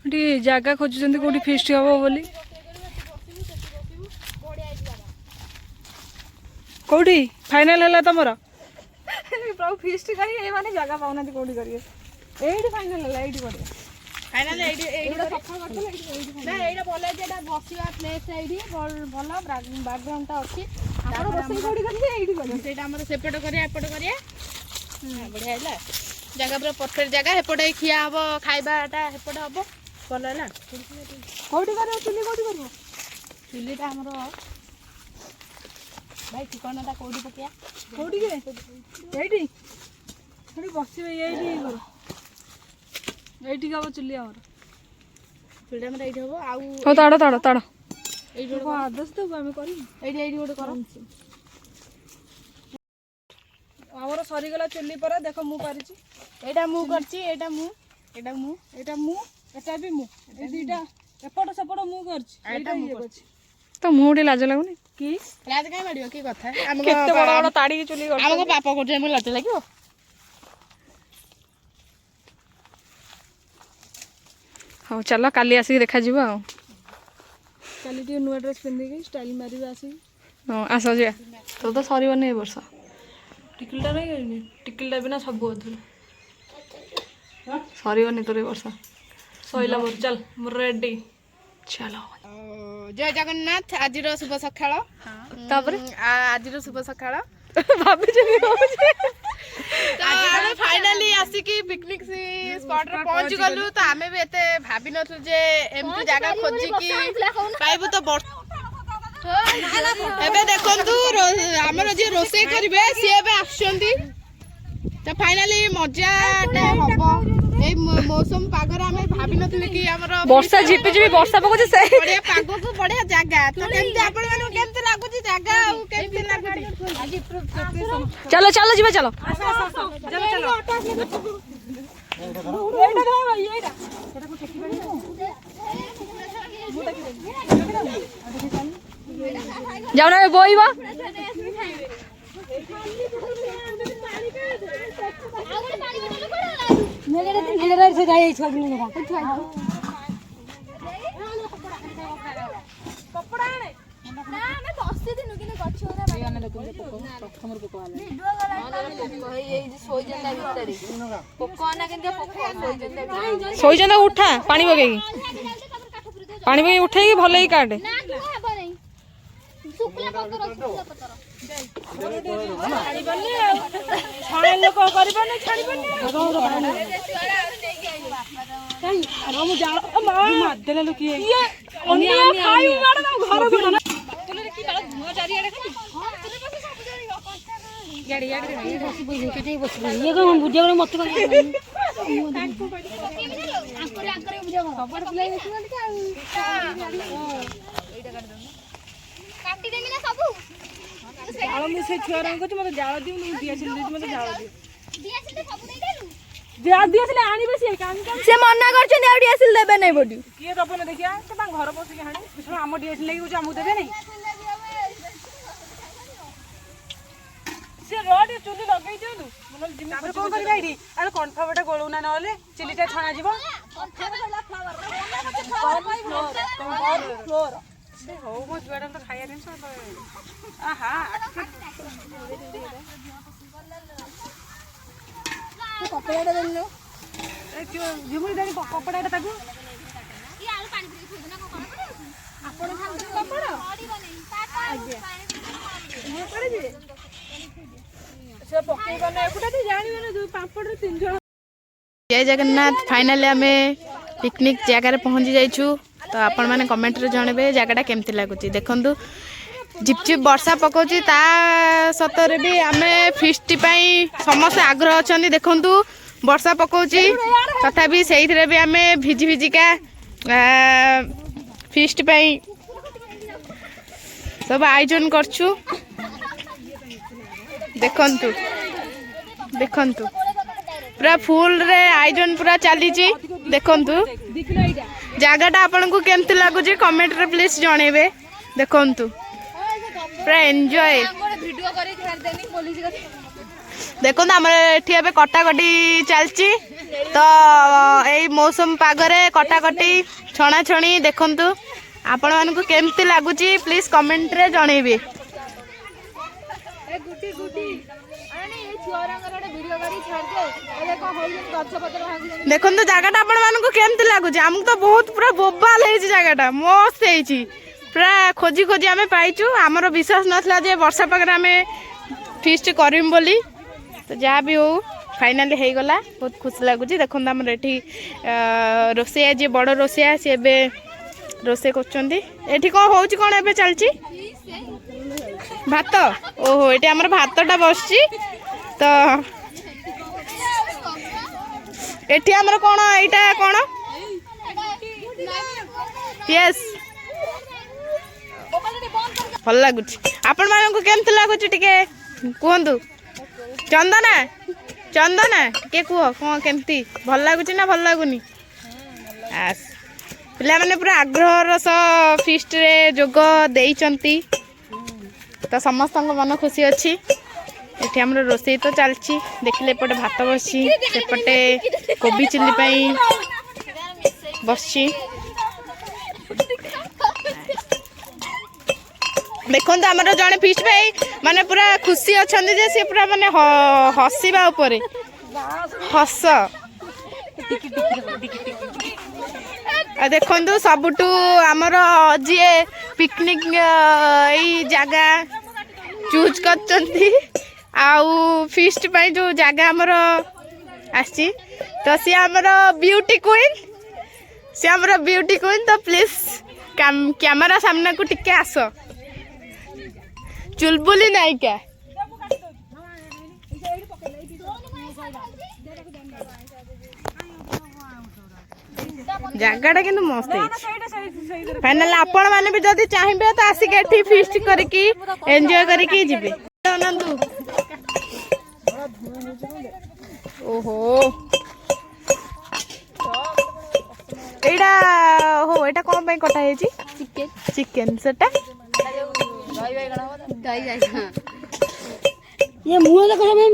जगह खोजुଛନ୍ତି कोठी फेस्ट हबो बोली कोठी फाइनल हला तमरो प्रभु फेस्ट करी ए माने जगह पाउना कोठी करिए एडी फाइनल हला एडी करिए फाइनल एडी एडी सफा करतो एडी ना एडा बोले जेटा बसिवा प्लेस एडी भलो बैकग्राउंड ता अछि आपण बसई कोठी करिए एडी करिए सेटा हमर सेपट करिया एपट करिया बढ़िया हैला जगह पूरा परफेक्ट जगह एपटे खिया हबो खाइबाटा एपटे हबो भलो हैला कोठी करियो चुली कोठी करियो चुलीटा हमर भाई ठिकानाटा कोठी पकिया कोठी के एडी थोड़ी बसिबे एडी करो एडी का चुली हमर चुली हमर एडी हबो आउ ओ ताड़ ताड़ ताड़ एडी को आदेश तो हम करी एडी एडी गोटे करो हमर सरी गला चुली पर देखो मु पारिची एटा मु करची एटा मु एटा मु एटा मु एटा भी मु ए दुईटा एपट सेपट मु करची एटा मु करची तो मुडी लाज लागुनी की लाज काई माडियो की कथा हम केते बड़ा बड़ा ताड़ी की चुली कर हमको पाप करजे मु लाज लागियो हां चलो काली आसी देखा जीव आ काली टी नुवा ड्रेस पिंदी के स्टाइल मारिबा आसी हां आसो जे तो सरी बने ए वर्ष टिकलटा नहीं टिकलटा बिना सब अधूरा सरी बने तोरे वर्ष सइला बोल चल मु रेडी चलो जय जगन्नाथ आज शुभ सकाळ तापर आज शुभ सकाळ भाभी जमी होजे आज फाइनली आसी की पिकनिक स्पॉट रे पहुंच गलु तो हमें भी एते भाबी नथु जे एमती जगह खोजी की पाइबु तो एबे देखंतु हमर जे रोसे करबे सी एबे आछंती तो फाइनली मजा हबो ए मौसम पागर हमें भाबी नथले कि हमर वर्षा झिपि झिपि वर्षा पको से बढ़िया पागो को बढ़िया जगह तो केमते आपण माने केमते लागु छी जगह आ केमते लागु चलो चलो जीवा चलो चलो चलो एटा धर भाई एटा एटा को टेकी बड़ी जाओ ना बोईबा से जाए कपड़ा आने ना मैं बसते दिनु कि गछ ओरा भाई आने देखो प्रथम पोको आले वीडियो गला ए जे सोई जंदा भितरी पोको आना केंदिया पोको सोई जंदा उठा पानी बगेगी उठेगी भले ही काटे ना तू हेबो नहीं सुकला पकर छाड़ी बन्ने छाणे लोक करबने छाड़ी बन्ने हम जाओ मार देले लोकी ये अन्य खाई मार घर बिना तुले की बात धुआ चारी आड़े खाली हां तुले पास सब जारी कंचा गाड़ी गाड़ी बसी बसी केते बसी ये को बुझे मत कर आंकर बुझे खबर पिलाई बसी के एटा काटी देमी ना सबु जाल में से छुआ रंग को मत जाल दिउ नहीं दिया छिल मत जाल दिउ दिया छिल सबु दे देलु दिया छिल आनी बसी काम से मना करछन आ दिया छिल देबे नहीं बडी किए दबो ना देखिया से बा घर बसी के हानी बिसरा हम दिया छिल लागि हमु देबे नहीं से रोड चुली लगई दिउ मन जिमी पर कोन करी बाइडी अरे कन्फर्मटा गोळू ना नले चिलीटा छाना जीवो फ्लोर से हो मो जुआडा तो खाया दिन सब आहा कपड़ा देलो ए जिमुई दानी कपड़ा ताकू ई आलू पानी पी खुद ना को कपड़ा आपण खाली कपड़ा बॉडी बने पानी ये पड़े जे से पक्के बने एकुटा ते जानि बने दो पापड़ रे तीन जण जय जगन्नाथ फाइनली हमें पिकनिक जगह रे पहुंची जाइछु तो आपण माने कमेंट रे जणबे जगहटा केमति लागुची देखंतु झिपझिप वर्षा पकोची ता सतरे भी आमे फिस्ट पाई समस्त आग्रह अछंदी देखंतु वर्षा पकोची तथापि सेहिथरे भी आमे भिजी भिजिका फिस्ट पाई सब आयोजन करछु देखंतु देखंतु पूरा फुल रे आयोजन पूरा चली देखंतु जगहटा आपन को केमति लागुची कमेंट रे प्लीज जणेबे देखंतु पूरा एंजॉय वीडियो करी छाड़ देनी पुलिस देखो आम एटी कटाकटी चलती तो यही मौसम पागरे कटाकटी छणाछणी देखंतु आपण मानकु केमती लागुची प्लीज कमेंट रे जणेबे। देखो जगह आपण मानकु केमती लागुची हमकु तो बहुत पूरा बोबाल हेची जगहटा मस्त हेची पूरा खोजी खोजी आमे पाइचु हमरो विश्वास नथला जे वर्षा पागरे आमे फीस्ट करिम बोली तो जहाँ भी हो फाइनाली हो गला बहुत खुशी लगुच देखो आम ये रोसैया जी बड़ रोसैया सी ए रोसे कर कौन हो कौन ए चलती भात ओहो ये आम भातटा बस तो ये आमर कौन यहाँ कौन यस भल लगुच आपण मानक केमती लगुच टिके कहतु चंदना चंदना के कह कौन केमती भल लगुच ना भल लगुनि आस पिला माने पूरा आग्रहर सह फीस्ट रे जोग देइचंती तो समस्त मन खुशी अच्छी ये आम रोसई तो चलती देखिले एपटे भात बसी सेपटे कोबी चिल्ली बस देखो आमर जड़े फीस्ट भाई माने पूरा खुशी अच्छा जे सी पूरा माने हसवा उपरे हस देखो सबुठू आमर जी पिकनिक यही जगह चूज कर फीस्ट पाई जो जगह आमर आसी तो सी आमर ब्यूटी क्वीन सी आमर ब्यूटी क्वीन तो प्लीज कैमरा सामना को टिके आस चुलबुली नायिका जगह कि मस्त फाइनल आपण मैंने भी जब चाहिए तो आसिक एठी फीस्ट करके एंजॉय करके जिबे नंदू ओहो एटा हो एटा कोन पई कटा हेची चिकन चिकन सेटा ये मुंह देखो मैं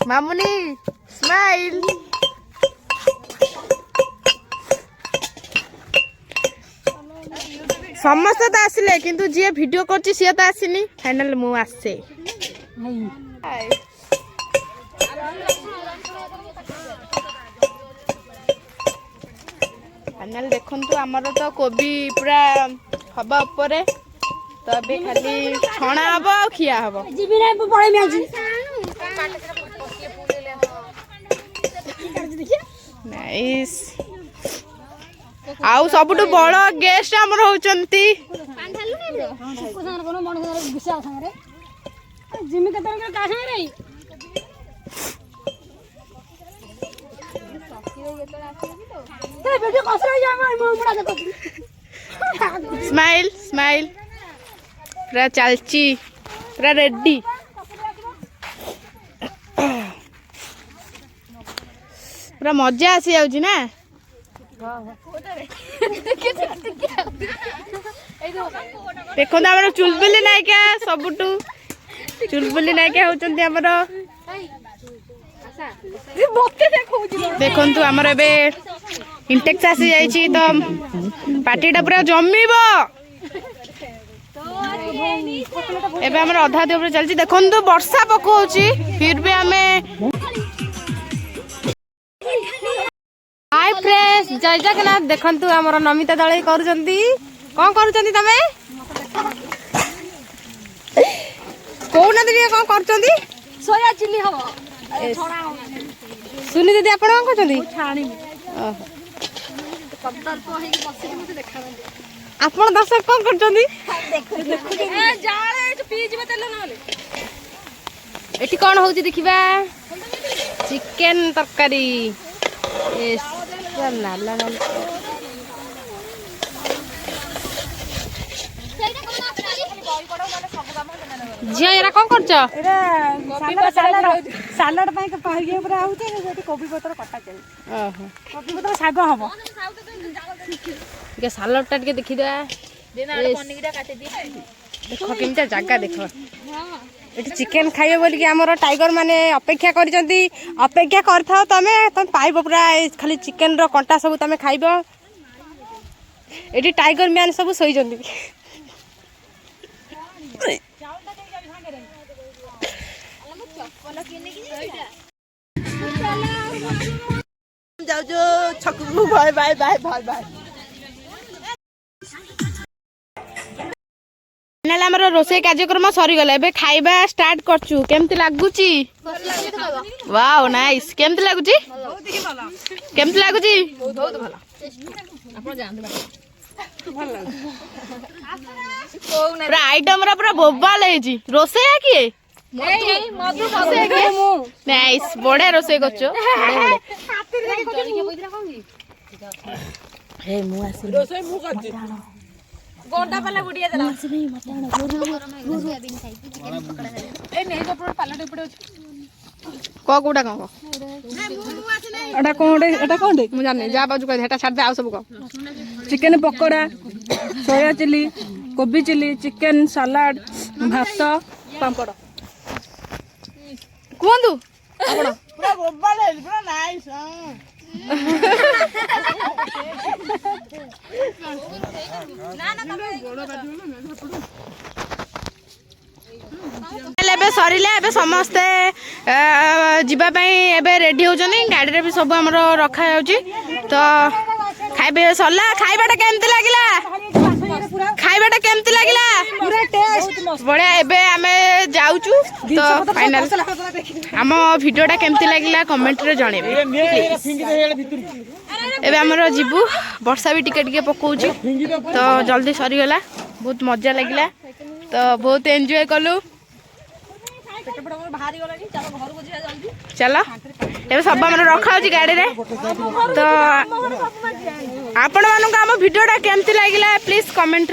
मामुनी स्माइल समस्त तो आसिले किंतु जी वीडियो करछि सी तो आसीनी फाइनल मु आसे फाइनल देखंतु हमर तो कोबी पूरा हवा ऊपर तो अभी खाली छणा हब आ खिया हब जीबी नै पळे में आजी नाइस आउ सबुठु बड़ गेस्ट हमर होचंती कोनो मन गुस्सा संगे जिमी के तरह का संगे रे ते वीडियो कसरा जा मुड़ा देखो स्माइल स्माइल पूरा चलची पूरा रेडी पूरा मजा आसी जाउची ना देखो आम चुलबुली नायिका सबुठू चुलबुली नायिका होचंती हमर देखंतु हमर एबे इंटेक्स आसी जाइची तो पार्टीटा पूरा जमीबो एबे हमर अधा देवरे चलची देखंतु वर्षा पकोची फिर भी हमें हाय फ्रेंड्स जय जगन्नाथ देखंतु हमर नमिता दळे करूचंती कोन करूचंती तमे कोन दिनी कोन करूचंती सोया चिल्ली हबो सुनी दीदी आपण कोन करूचंती छाणी कदर तो हे बसी मते देखा आपण दर्शक कोन करूचंती ए जाळे पी जिबे तेल नले एठी कोन होउची देखिबा चिकन तरकारी एस लाला झिया एरा कोन करछ सालाड पाई के पाहिए पूरा आउते जेटी कोबी पत्र कटा चल ओहो कोबी पत्र साग हबो के सालाड टा के देखि दे देना पन्नीटा काटि दे देखो केमता जगह देखो एटी चिकेन खाइबे बोलिक आमर टाइगर माने अपेक्षा करिसंती अपेक्षा करथाओ तमे पाइबो पूरा खाली चिकेन रो कंटा सब तमे खाइबो एटी टाइगर मैन सब सोइजंती जाऊ जो छकु bye bye bye bye bye नाले हमर रोसे कार्यक्रम सरी गला एबे खाइबा स्टार्ट करचू केमति लागुची वाओ नाइस केमति लागुची केमति लागुची बहुत भलो आपण जानते पूरा आइटम रा पूरा बोबाल हेजी रोसे है किए मधु रोसे के नाइस बड़े रोसे करचो हे मु आसी रोसे मु करची गोंडा पाला गुडिया देला ए नहीं तो पूरा पाला टेपड़े को कोडा को एटा कोंडे मु जाने जा बाजू कह हेटा छाड़ दे आ सब को चिकेन पकोड़ा सोया चिली कोबी चिली चिकेन सलाड भात पापड़ कुहंतु पूरा बोबाल है पूरा नाइस एबे सरिले एबे समस्ते जीवा पई एबे रेडी होजनी गाड़ी रे भी सब हमरो रखा होची तो खाइबे सरला खाइबाटा केमति लागिला खाइबाटा केमति लागिला पूरा टेस्ट बढिया एबे आमे जाउचू तो फाइनल हम वीडियोटा केमति लागिला कमेंट रे जणेबे एबे हमरो जीबू वर्षा भी टिके टिके पकोउची तो जल्दी सरी गला बहुत मजा लागिला तो बहुत एंजॉय कलु चलो एबे सब हमर रखा होची गाड़ी रे तो आपण मानको हम वीडियोटा केमति लागिला प्लीज कमेंट